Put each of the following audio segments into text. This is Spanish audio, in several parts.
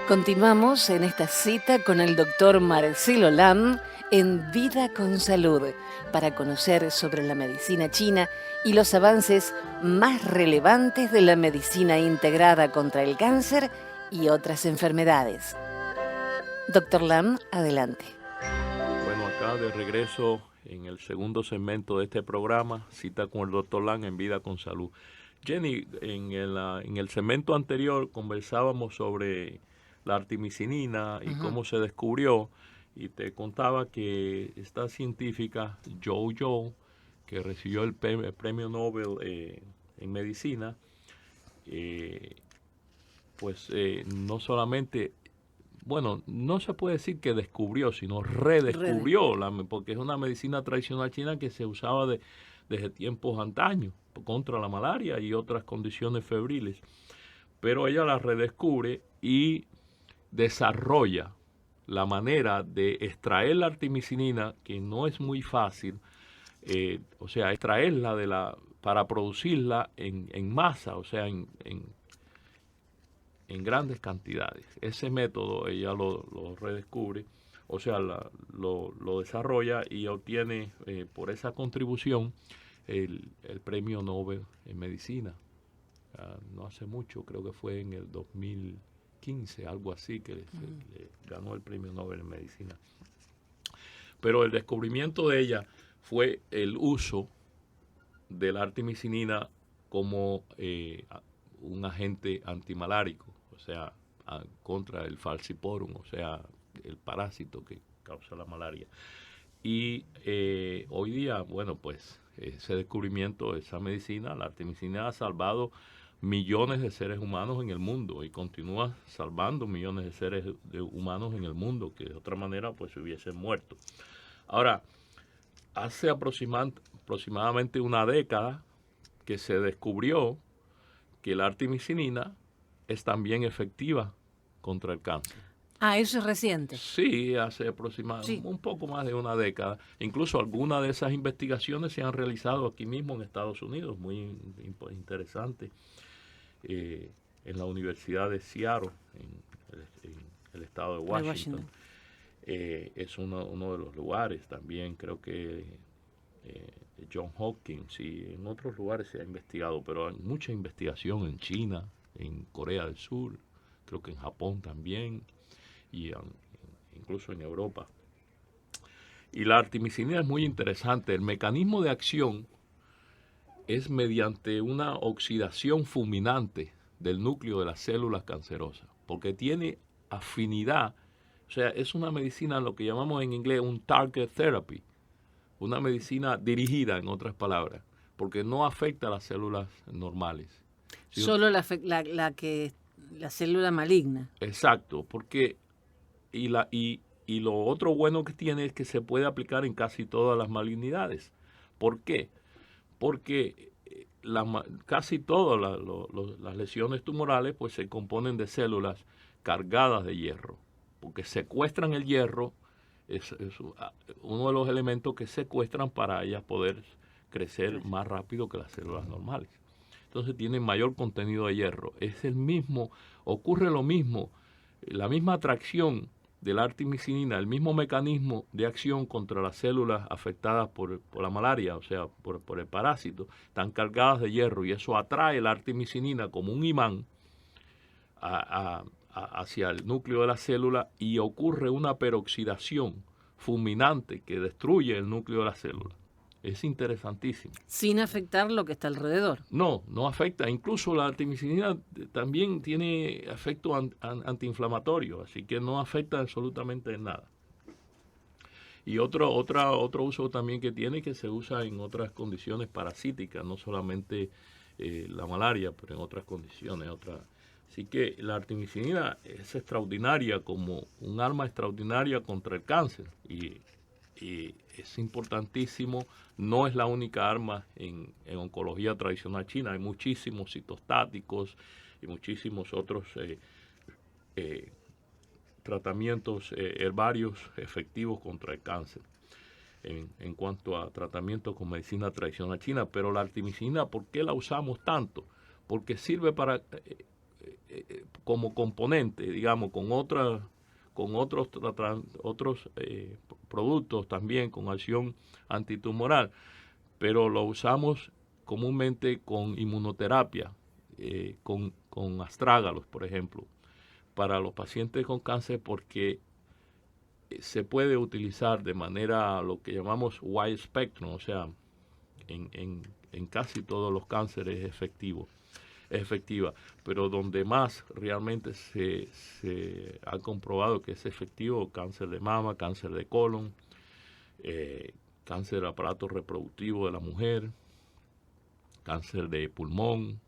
Continuamos en esta cita con el doctor Marcelo Lam en Vida con Salud para conocer sobre la medicina china y los avances más relevantes de la medicina integrada contra el cáncer y otras enfermedades. Doctor Lam, adelante. Bueno, acá de regreso en el segundo segmento de este programa, cita con el doctor Lam en Vida con Salud. Jenny, en el segmento anterior conversábamos sobre la artemisinina y cómo se descubrió, y te contaba que esta científica, Zhou, que recibió el premio Nobel en medicina, no solamente, bueno, no se puede decir que descubrió, sino redescubrió, porque es una medicina tradicional china que se usaba desde tiempos antaños contra la malaria y otras condiciones febriles. Pero ella la redescubre y desarrolla la manera de extraer la artemisinina, que no es muy fácil, extraerla para producirla en masa, o sea, en grandes cantidades. Ese método ella lo redescubre, o sea, lo desarrolla y obtiene por esa contribución el premio Nobel en medicina. No hace mucho, creo que fue en el 2015, algo así, que le ganó el premio Nobel en medicina. Pero el descubrimiento de ella fue el uso de la artemisinina como un agente antimalárico, o sea, contra el falciparum, o sea, el parásito que causa la malaria. Y hoy día, bueno, pues ese descubrimiento, esa medicina, la artemisina, ha salvado millones de seres humanos en el mundo y continúa salvando millones de seres humanos en el mundo que de otra manera pues se hubiesen muerto. Ahora, hace aproximadamente una década que se descubrió que la artemisinina es también efectiva contra el cáncer. Ah, eso es reciente. Sí, hace aproximadamente un poco más de una década. Incluso algunas de esas investigaciones se han realizado aquí mismo en Estados Unidos, muy interesante, en la Universidad de Seattle, en el estado de Washington. Es uno de los lugares. También creo que John Hopkins y en otros lugares se ha investigado, pero hay mucha investigación en China, en Corea del Sur, creo que en Japón también, y incluso en Europa. Y la artemisinina es muy interesante. El mecanismo de acción es mediante una oxidación fulminante del núcleo de las células cancerosas, porque tiene afinidad, o sea, es una medicina, lo que llamamos en inglés un target therapy, una medicina dirigida, en otras palabras, porque no afecta a las células normales. Solo la célula maligna. Exacto, porque y lo otro bueno que tiene es que se puede aplicar en casi todas las malignidades. ¿Por qué? Porque casi todas las lesiones tumorales pues se componen de células cargadas de hierro, porque secuestran el hierro, es uno de los elementos que secuestran para ellas poder crecer más rápido que las células normales. Entonces tienen mayor contenido de hierro. Ocurre lo mismo, la misma atracción de la artemisinina, el mismo mecanismo de acción contra las células afectadas por la malaria, o sea, por el parásito, están cargadas de hierro y eso atrae la artemisinina como un imán hacia el núcleo de la célula y ocurre una peroxidación fulminante que destruye el núcleo de la célula. Es interesantísimo. Sin afectar lo que está alrededor. No afecta. Incluso la artemisinina también tiene efecto antiinflamatorio, así que no afecta absolutamente nada. Y otro uso también que tiene, que se usa en otras condiciones parasíticas, no solamente la malaria, pero en otras condiciones. Así que la artemisinina es extraordinaria, como un arma extraordinaria contra el cáncer. Y es importantísimo, no es la única arma en oncología tradicional china, hay muchísimos citostáticos y muchísimos otros tratamientos herbarios efectivos contra el cáncer en cuanto a tratamiento con medicina tradicional china. Pero la artemisinina, ¿por qué la usamos tanto? Porque sirve para como componente, digamos, con otros productos también con acción antitumoral, pero lo usamos comúnmente con inmunoterapia, con astrágalos, por ejemplo, para los pacientes con cáncer, porque se puede utilizar de manera lo que llamamos wide spectrum, o sea, en casi todos los cánceres es efectiva, pero donde más realmente se ha comprobado que es efectivo, cáncer de mama, cáncer de colon, cáncer del aparato reproductivo de la mujer, cáncer de pulmón.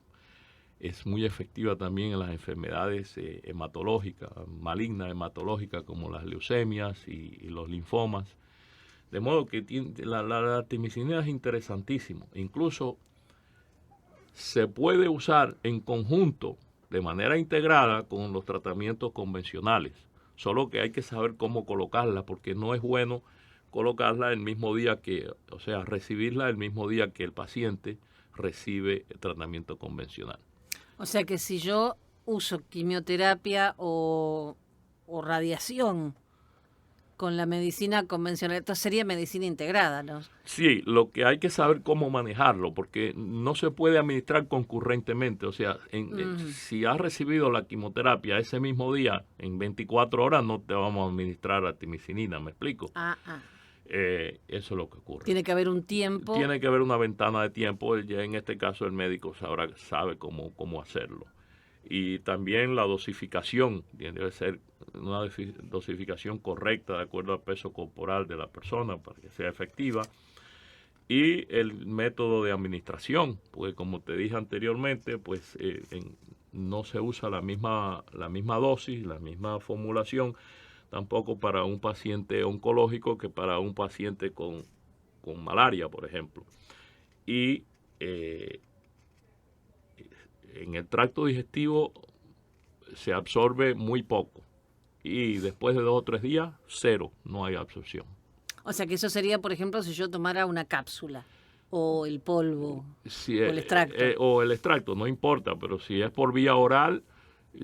Es muy efectiva también en las enfermedades hematológicas, malignas hematológicas, como las leucemias y los linfomas. De modo que la artemisinin es interesantísimo. Incluso se puede usar en conjunto, de manera integrada, con los tratamientos convencionales. Solo que hay que saber cómo colocarla, porque no es bueno colocarla el mismo día o sea, recibirla el mismo día que el paciente recibe el tratamiento convencional. O sea que si yo uso quimioterapia o radiación con la medicina convencional, esto sería medicina integrada, ¿no? Sí, lo que hay que saber cómo manejarlo, porque no se puede administrar concurrentemente. O sea, si has recibido la quimioterapia ese mismo día, en 24 horas no te vamos a administrar artemisinin, ¿me explico? Eso es lo que ocurre. Tiene que haber un tiempo. Tiene que haber una ventana de tiempo. Ya en este caso el médico sabe cómo hacerlo. Y también la dosificación debe ser una dosificación correcta de acuerdo al peso corporal de la persona para que sea efectiva. Y el método de administración, porque como te dije anteriormente, pues no se usa la misma dosis, la misma formulación, tampoco para un paciente oncológico que para un paciente con malaria, por ejemplo. Y en el tracto digestivo se absorbe muy poco. Y después de 2 o 3 días, cero, no hay absorción. O sea que eso sería, por ejemplo, si yo tomara una cápsula o el polvo o el extracto. O el extracto, no importa, pero si es por vía oral,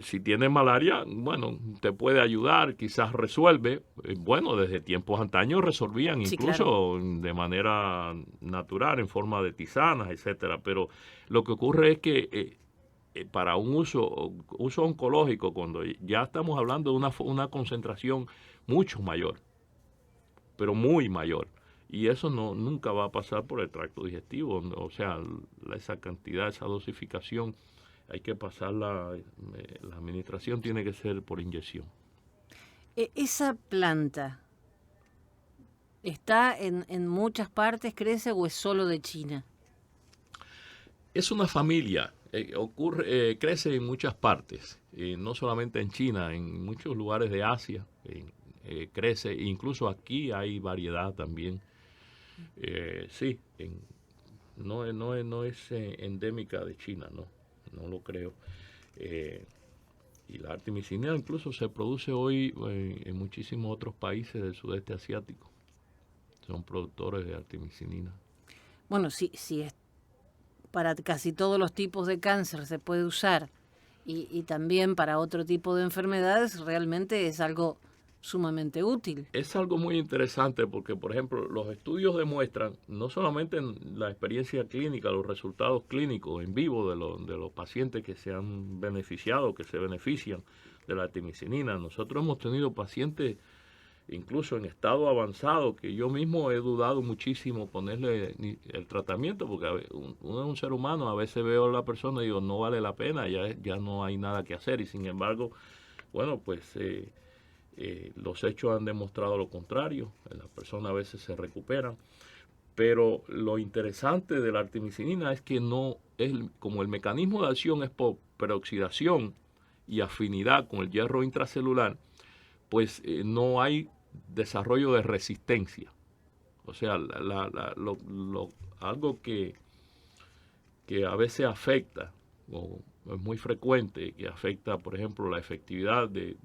si tienes malaria, bueno, te puede ayudar, quizás resuelve. Bueno, desde tiempos antaños resolvían incluso de manera natural, en forma de tisanas, etcétera. Pero lo que ocurre es que para un uso oncológico, cuando ya estamos hablando de una concentración mucho mayor, pero muy mayor, y eso nunca va a pasar por el tracto digestivo. O sea, esa cantidad, esa dosificación, hay que pasarla, la administración tiene que ser por inyección. ¿Esa planta está en muchas partes, crece, o es solo de China? Es una familia, crece en muchas partes, no solamente en China, en muchos lugares de Asia crece, incluso aquí hay variedad también. Sí, no es endémica de China, no lo creo. Y la artemisinin incluso se produce hoy en muchísimos otros países del sudeste asiático. Son productores de artemisinin. Bueno, sí es para casi todos los tipos de cáncer se puede usar y también para otro tipo de enfermedades, realmente es algo sumamente útil. Es algo muy interesante porque, por ejemplo, los estudios demuestran, no solamente en la experiencia clínica, los resultados clínicos en vivo de los pacientes que se han beneficiado, que se benefician de la artemisinin. Nosotros hemos tenido pacientes incluso en estado avanzado que yo mismo he dudado muchísimo ponerle el tratamiento, porque uno es un ser humano, a veces veo a la persona y digo, no vale la pena, ya no hay nada que hacer, y sin embargo, bueno, pues los hechos han demostrado lo contrario. Las personas a veces se recuperan, pero lo interesante de la artemisinin es que no es, como el mecanismo de acción es por peroxidación y afinidad con el hierro intracelular, pues no hay desarrollo de resistencia. O sea, algo que a veces afecta, o es muy frecuente, que afecta, por ejemplo, la efectividad de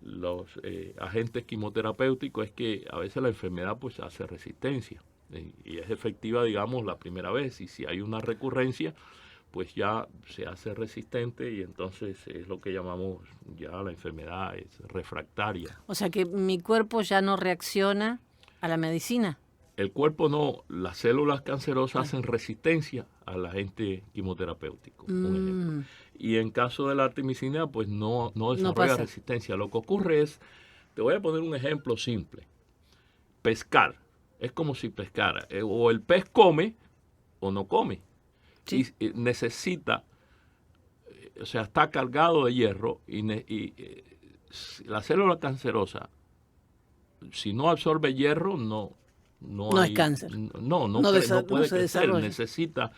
los agentes quimioterapéuticos, es que a veces la enfermedad pues hace resistencia y es efectiva, digamos, la primera vez, y si hay una recurrencia, pues ya se hace resistente y entonces es lo que llamamos ya la enfermedad es refractaria. O sea que mi cuerpo ya no reacciona a la medicina. El cuerpo no, las células cancerosas hacen resistencia al agente quimioterapéutico, un ejemplo. Y en caso de la artemisina, pues no desarrolla resistencia. Lo que ocurre es, te voy a poner un ejemplo simple. Pescar, es como si pescara. O el pez come o no come. Sí. Y necesita, o sea, está cargado de hierro y la célula cancerosa, si no absorbe hierro, no es cáncer. No puede crecer. Necesita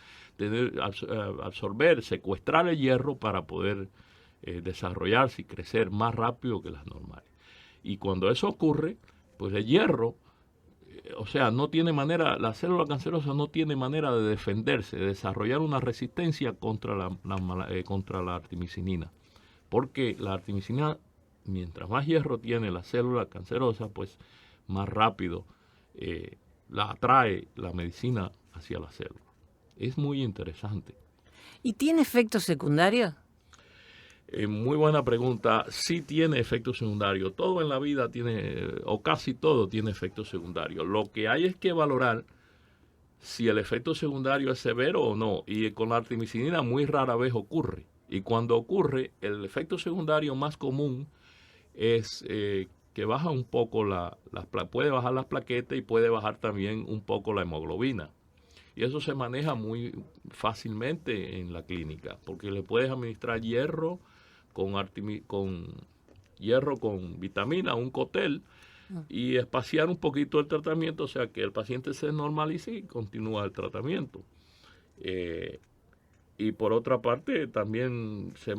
absorber, secuestrar el hierro para poder desarrollarse y crecer más rápido que las normales. Y cuando eso ocurre, pues el hierro, o sea, no tiene manera, la célula cancerosa no tiene manera de defenderse, de desarrollar una resistencia contra la artemisinina. Porque la artemisinina, mientras más hierro tiene la célula cancerosa, pues más rápido la atrae la medicina hacia la célula. Es muy interesante. ¿Y tiene efectos secundarios? Muy buena pregunta. Sí tiene efectos secundarios. Todo en la vida tiene, o casi todo tiene efectos secundarios. Lo que hay es que valorar si el efecto secundario es severo o no. Y con la artemisinina muy rara vez ocurre. Y cuando ocurre, el efecto secundario más común es que baja un poco puede bajar las plaquetas y puede bajar también un poco la hemoglobina. Y eso se maneja muy fácilmente en la clínica, porque le puedes administrar hierro con vitamina, un cóctel, y espaciar un poquito el tratamiento, o sea que el paciente se normalice y continúa el tratamiento. Y por otra parte, también se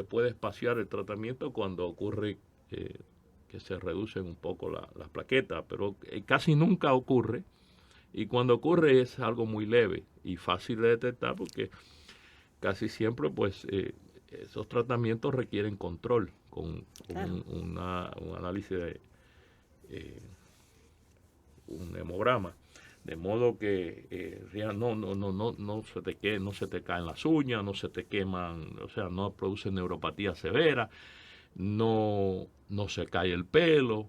puede espaciar el tratamiento cuando ocurre que se reducen un poco las plaquetas, pero casi nunca ocurre. Y cuando ocurre es algo muy leve y fácil de detectar porque casi siempre pues esos tratamientos requieren control con un análisis de un hemograma. De modo que no se te caen las uñas, no se te queman, o sea, no produce neuropatía severa, no se cae el pelo,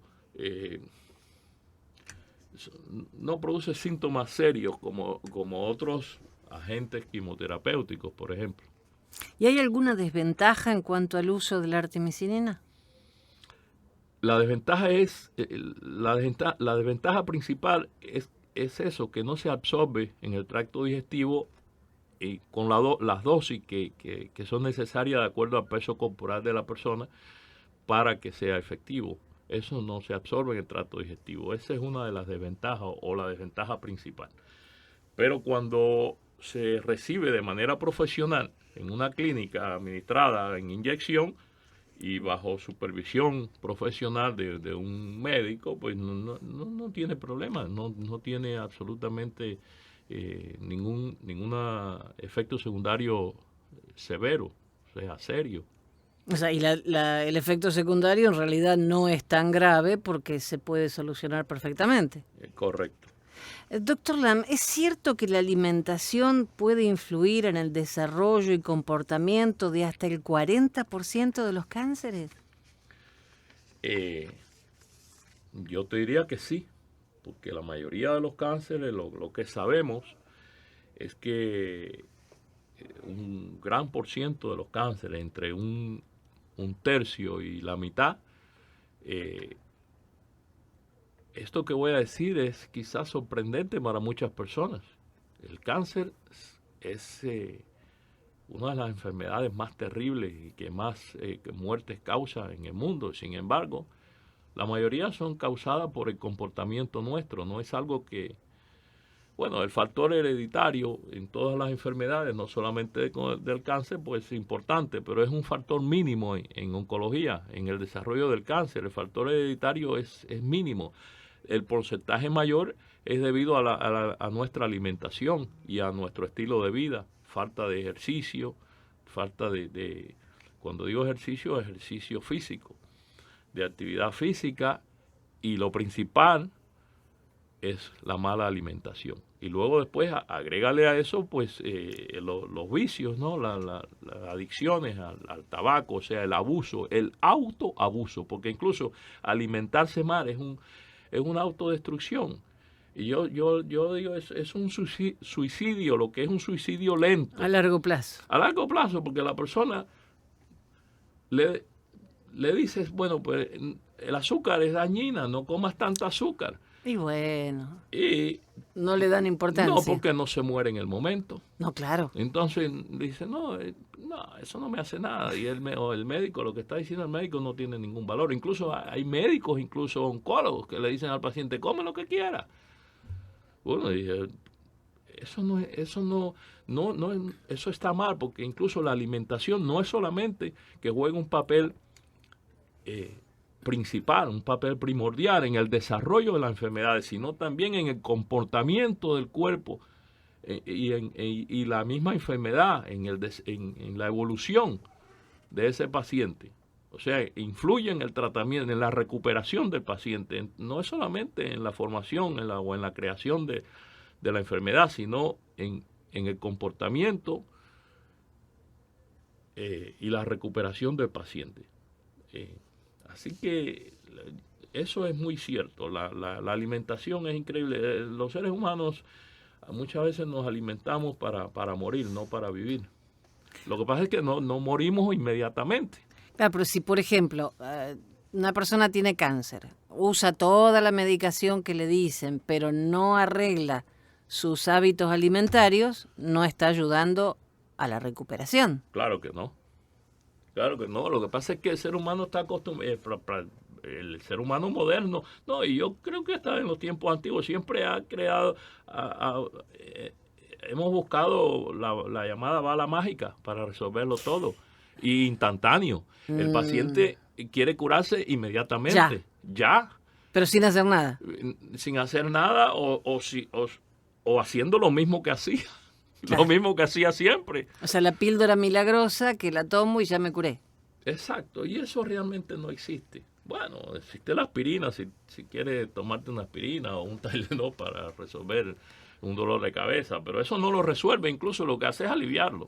no produce síntomas serios como otros agentes quimioterapéuticos, por ejemplo. ¿Y hay alguna desventaja en cuanto al uso de la artemisinina? La desventaja principal es eso, que no se absorbe en el tracto digestivo y con las dosis que son necesarias de acuerdo al peso corporal de la persona para que sea efectivo. Eso no se absorbe en el tracto digestivo. Esa es una de las desventajas o la desventaja principal. Pero cuando se recibe de manera profesional en una clínica administrada en inyección y bajo supervisión profesional de un médico, pues no tiene problema, no tiene absolutamente ningún efecto secundario severo, o sea, serio. O sea, y el efecto secundario en realidad no es tan grave porque se puede solucionar perfectamente. Correcto. Doctor Lam, ¿es cierto que la alimentación puede influir en el desarrollo y comportamiento de hasta el 40% de los cánceres? Yo te diría que sí, porque la mayoría de los cánceres, lo que sabemos es que un gran por ciento de los cánceres, entre un tercio y la mitad, esto que voy a decir es quizás sorprendente para muchas personas. El cáncer es una de las enfermedades más terribles y que más muertes causa en el mundo. Sin embargo, la mayoría son causadas por el comportamiento nuestro. No es algo que... Bueno, el factor hereditario en todas las enfermedades, no solamente del cáncer, pues es importante, pero es un factor mínimo en oncología, en el desarrollo del cáncer. El factor hereditario es mínimo. El porcentaje mayor es debido a nuestra alimentación y a nuestro estilo de vida, falta de ejercicio, falta cuando digo ejercicio, ejercicio físico, de actividad física, y lo principal, es la mala alimentación. Y luego después agrégale a eso pues los vicios, ¿no? Las adicciones al tabaco, o sea, el abuso, el autoabuso, porque incluso alimentarse mal es una autodestrucción. Y yo digo, es un suicidio, lo que es un suicidio lento. A largo plazo. A largo plazo, porque la persona le dices, bueno, pues el azúcar es dañina, no comas tanta azúcar. Y bueno, y no le dan importancia. No, porque no se muere en el momento. No, claro. Entonces dice, no, eso no me hace nada. Y el médico, lo que está diciendo el médico no tiene ningún valor. Incluso hay médicos, incluso oncólogos, que le dicen al paciente, come lo que quiera. Bueno, dije, eso está mal, porque incluso la alimentación no es solamente que juegue un papel principal, un papel primordial en el desarrollo de las enfermedades, sino también en el comportamiento del cuerpo y la misma enfermedad, en la evolución de ese paciente. O sea, influye en el tratamiento, en la recuperación del paciente. No es solamente en la formación o en la creación de la enfermedad, sino en el comportamiento y la recuperación del paciente. Así que eso es muy cierto. La alimentación es increíble. Los seres humanos muchas veces nos alimentamos para morir, no para vivir. Lo que pasa es que no morimos inmediatamente. Claro, pero si, por ejemplo, una persona tiene cáncer, usa toda la medicación que le dicen, pero no arregla sus hábitos alimentarios, no está ayudando a la recuperación. Claro que no. Claro que no. Lo que pasa es que el ser humano está acostumbrado, el ser humano moderno, no, y yo creo que está en los tiempos antiguos, siempre ha creado, hemos buscado la llamada bala mágica para resolverlo todo. Y instantáneo. El paciente quiere curarse inmediatamente. Ya. Pero sin hacer nada. Sin hacer nada o haciendo lo mismo que hacía. Claro. Lo mismo que hacía siempre. O sea, la píldora milagrosa que la tomo y ya me curé. Exacto. Y eso realmente no existe. Bueno, existe la aspirina. Si quieres tomarte una aspirina o un Tylenol para resolver un dolor de cabeza. Pero eso no lo resuelve. Incluso lo que hace es aliviarlo.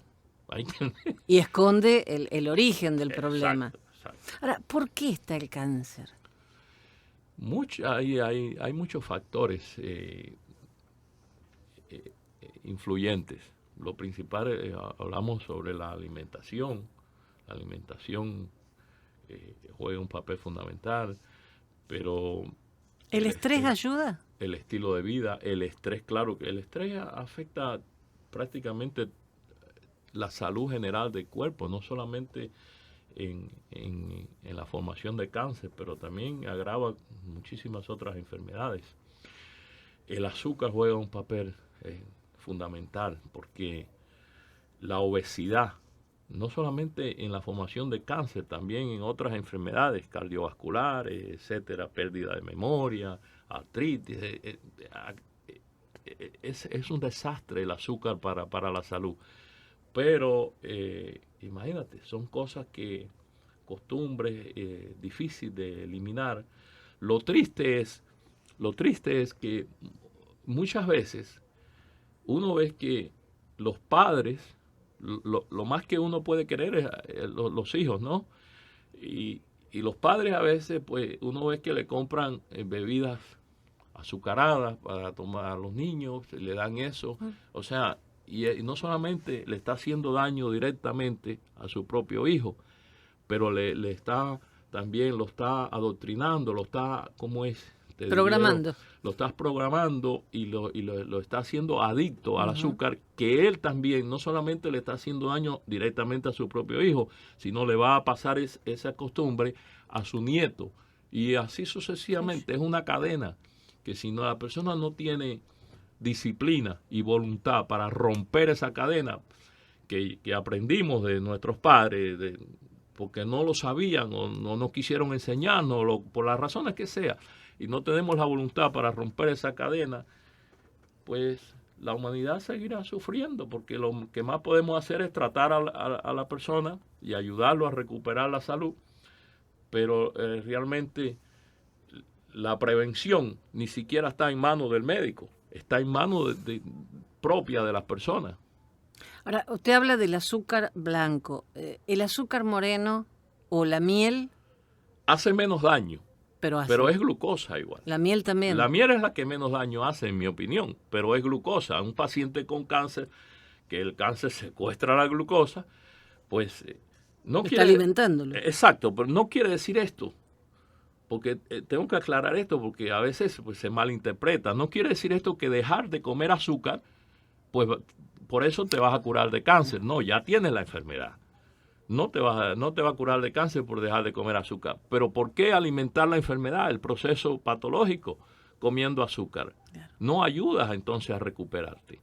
Y esconde el origen del problema. Exacto. Ahora, ¿por qué está el cáncer? Hay muchos factores influyentes. Lo principal, hablamos sobre la alimentación. La alimentación juega un papel fundamental, pero... ¿El estrés ayuda? El estilo de vida, el estrés, claro que el estrés afecta prácticamente la salud general del cuerpo, no solamente en la formación de cáncer, pero también agrava muchísimas otras enfermedades. El azúcar juega un papel fundamental, porque la obesidad, no solamente en la formación de cáncer, también en otras enfermedades cardiovasculares, etcétera, pérdida de memoria, artritis, es un desastre el azúcar para la salud. Pero imagínate, son cosas costumbres difíciles de eliminar. Lo triste es que muchas veces uno ve que los padres, lo más que uno puede querer es los hijos, ¿no? Y los padres a veces, pues, uno ve que le compran bebidas azucaradas para tomar a los niños, le dan eso, o sea, y no solamente le está haciendo daño directamente a su propio hijo, pero le está también lo está adoctrinando, lo está, ¿cómo es? Programando. Lo estás programando y lo está haciendo adicto al azúcar, que él también no solamente le está haciendo daño directamente a su propio hijo, sino le va a pasar esa costumbre a su nieto. Y así sucesivamente. Es una cadena que si la persona no tiene disciplina y voluntad para romper esa cadena que aprendimos de nuestros padres, porque no lo sabían o no nos quisieron enseñarnos, por las razones que sea, y no tenemos la voluntad para romper esa cadena, pues la humanidad seguirá sufriendo, porque lo que más podemos hacer es tratar a la persona y ayudarlo a recuperar la salud, pero realmente la prevención ni siquiera está en manos del médico, está en manos propia de las personas. Ahora, usted habla del azúcar blanco. ¿El azúcar moreno o la miel? Hace menos daño, Pero es glucosa igual. La miel también. La miel es la que menos daño hace, en mi opinión, pero es glucosa. Un paciente con cáncer, que el cáncer secuestra la glucosa, pues no Está quiere... alimentándolo. Exacto, pero no quiere decir esto, porque tengo que aclarar esto, porque a veces pues, se malinterpreta. No quiere decir esto que dejar de comer azúcar, pues por eso te vas a curar de cáncer. No, ya tienes la enfermedad. No te va a curar de cáncer por dejar de comer azúcar. Pero ¿por qué alimentar la enfermedad, el proceso patológico, comiendo azúcar? Claro. No ayudas entonces a recuperarte.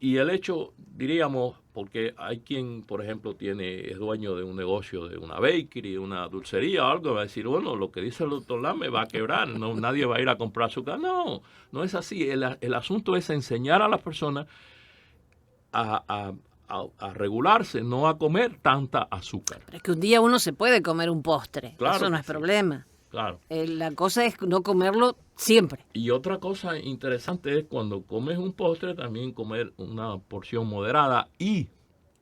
Y el hecho, diríamos, porque hay quien, por ejemplo, es dueño de un negocio, de una bakery, una dulcería o algo, va a decir, bueno, lo que dice el doctor Lam me va a quebrar, no, nadie va a ir a comprar azúcar. No, no es así. El asunto es enseñar a las personas a regularse, no a comer tanta azúcar. Pero es que un día uno se puede comer un postre, claro, eso no es problema. Claro. La cosa es no comerlo siempre. Y otra cosa interesante es cuando comes un postre, también comer una porción moderada y,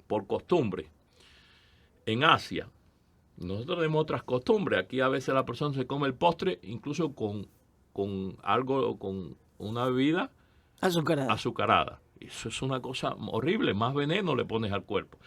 por costumbre, en Asia, nosotros tenemos otras costumbres. Aquí a veces la persona se come el postre incluso con una bebida azucarada. Eso es una cosa horrible, más veneno le pones al cuerpo.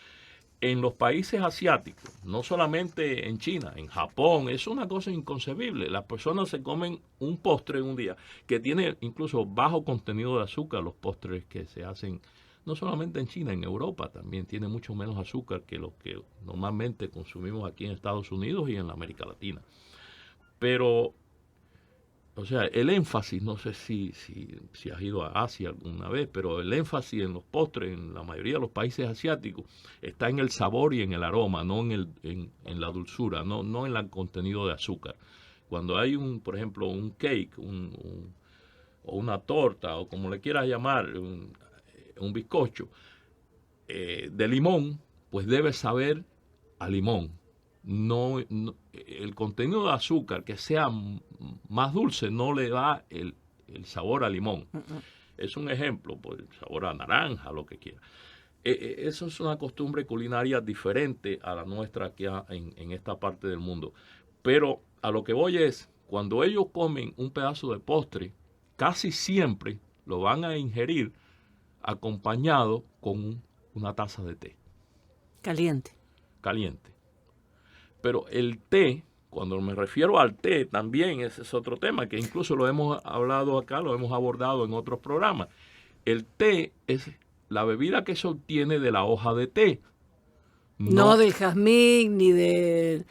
En los países asiáticos, no solamente en China, en Japón, es una cosa inconcebible. Las personas se comen un postre en un día que tiene incluso bajo contenido de azúcar. Los postres que se hacen, no solamente en China, en Europa también tiene mucho menos azúcar que los que normalmente consumimos aquí en Estados Unidos y en la América Latina. Pero, o sea, el énfasis, no sé si has ido a Asia alguna vez, pero el énfasis en los postres, en la mayoría de los países asiáticos, está en el sabor y en el aroma, no en la dulzura, no en el contenido de azúcar. Cuando hay por ejemplo, un cake, o una torta, o como le quieras llamar, un bizcocho de limón, pues debe saber a limón. No, el contenido de azúcar que sea más dulce no le da el sabor a limón. Es un ejemplo, pues, el sabor a naranja, lo que quiera. Eso es una costumbre culinaria diferente a la nuestra aquí en esta parte del mundo. Pero a lo que voy es, cuando ellos comen un pedazo de postre, casi siempre lo van a ingerir acompañado con una taza de té. Caliente. Pero el té, cuando me refiero al té, también ese es otro tema que incluso lo hemos hablado acá, lo hemos abordado en otros programas. El té es la bebida que se obtiene de la hoja de té. No del jazmín ni de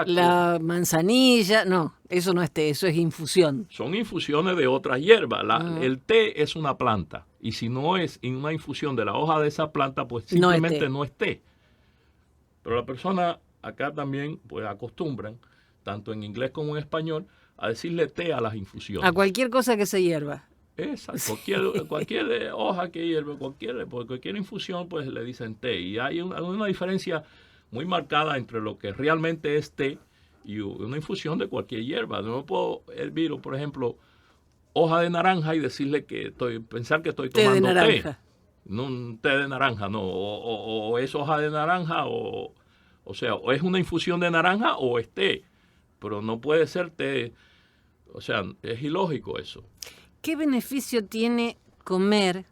la manzanilla, no, eso no es té, eso es infusión. Son infusiones de otras hierbas. El té es una planta y si no es una infusión de la hoja de esa planta, pues simplemente no es té. Pero la persona acá también pues acostumbran, tanto en inglés como en español, a decirle té a las infusiones. A cualquier cosa que se hierva. Exacto, cualquier hoja que hierve, cualquier infusión, pues le dicen té. Y hay una diferencia muy marcada entre lo que realmente es té y una infusión de cualquier hierba. No puedo hervir, por ejemplo, hoja de naranja y decirle pensar que estoy tomando té. De naranja. No, un té de naranja, no. O es hoja de naranja, o sea, o es una infusión de naranja o es té. Pero no puede ser té. O sea, es ilógico eso. ¿Qué beneficio tiene comer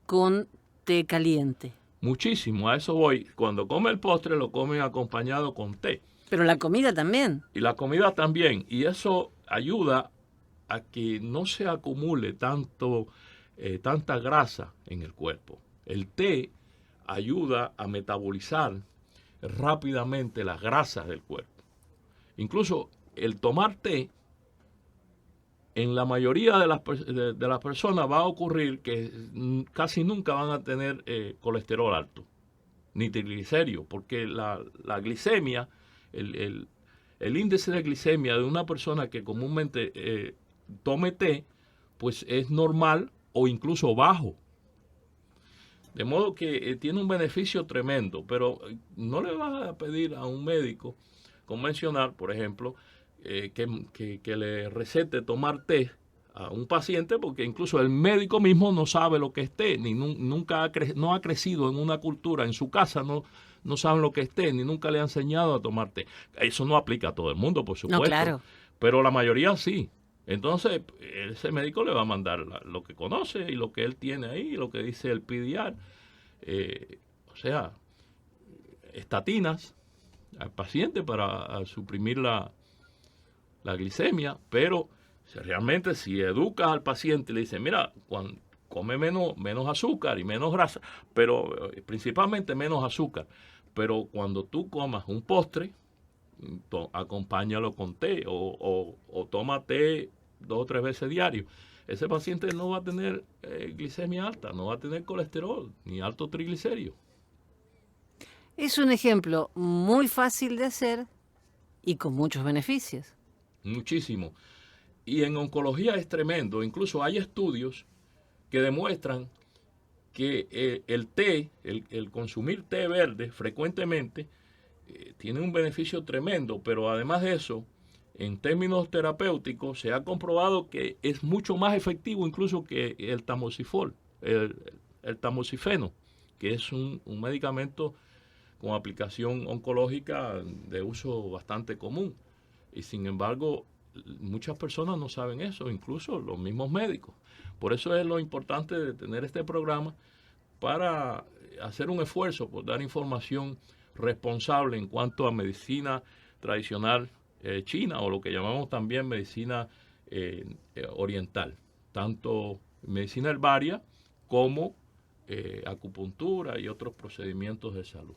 con té caliente? Muchísimo, a eso voy. Cuando come el postre lo come acompañado con té. Pero la comida también. Y la comida también. Y eso ayuda a que no se acumule tanta grasa en el cuerpo. El té ayuda a metabolizar rápidamente las grasas del cuerpo. Incluso el tomar té, en la mayoría de las personas va a ocurrir que casi nunca van a tener colesterol alto, ni triglicéridos, porque la glicemia, el índice de glicemia de una persona que comúnmente tome té, pues es normal o incluso bajo. De modo que tiene un beneficio tremendo, pero no le vas a pedir a un médico convencional, por ejemplo, que le recete tomar té a un paciente, porque incluso el médico mismo no sabe lo que es té, ni nunca no ha crecido en una cultura, en su casa no saben lo que es té, ni nunca le han enseñado a tomar té. Eso no aplica a todo el mundo, por supuesto, No, claro. pero la mayoría sí. Entonces, ese médico le va a mandar lo que conoce y lo que él tiene ahí, lo que dice el PDR. O sea, estatinas al paciente para suprimir la glicemia, pero realmente si educas al paciente y le dices, mira, come menos azúcar y menos grasa, pero principalmente menos azúcar, pero cuando tú comas un postre, acompáñalo con té o toma té 2 o 3 veces diario. Ese paciente no va a tener glicemia alta, no va a tener colesterol ni alto triglicéridos. Es un ejemplo muy fácil de hacer y con muchos beneficios. Muchísimo. Y en oncología es tremendo. Incluso hay estudios que demuestran que el té, el consumir té verde frecuentemente, tiene un beneficio tremendo, pero además de eso, en términos terapéuticos, se ha comprobado que es mucho más efectivo incluso que el tamoxifol, el tamoxifeno, que es un medicamento con aplicación oncológica de uso bastante común. Y sin embargo, muchas personas no saben eso, incluso los mismos médicos. Por eso es lo importante de tener este programa, para hacer un esfuerzo por dar información responsable en cuanto a medicina tradicional china, o lo que llamamos también medicina oriental, tanto medicina herbaria como acupuntura y otros procedimientos de salud.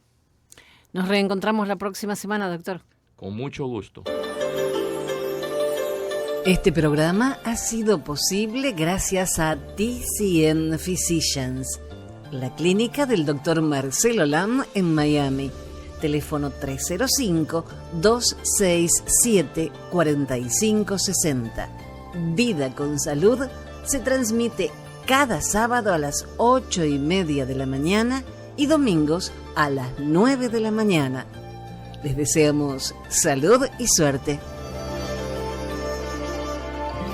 Nos reencontramos la próxima semana, doctor. Con mucho gusto. Este programa ha sido posible gracias a TCN Physicians, la clínica del Dr. Marcelo Lam en Miami. Teléfono 305-267-4560. Vida con Salud se transmite cada sábado a las 8:30 de la mañana y domingos a las 9 de la mañana. Les deseamos salud y suerte.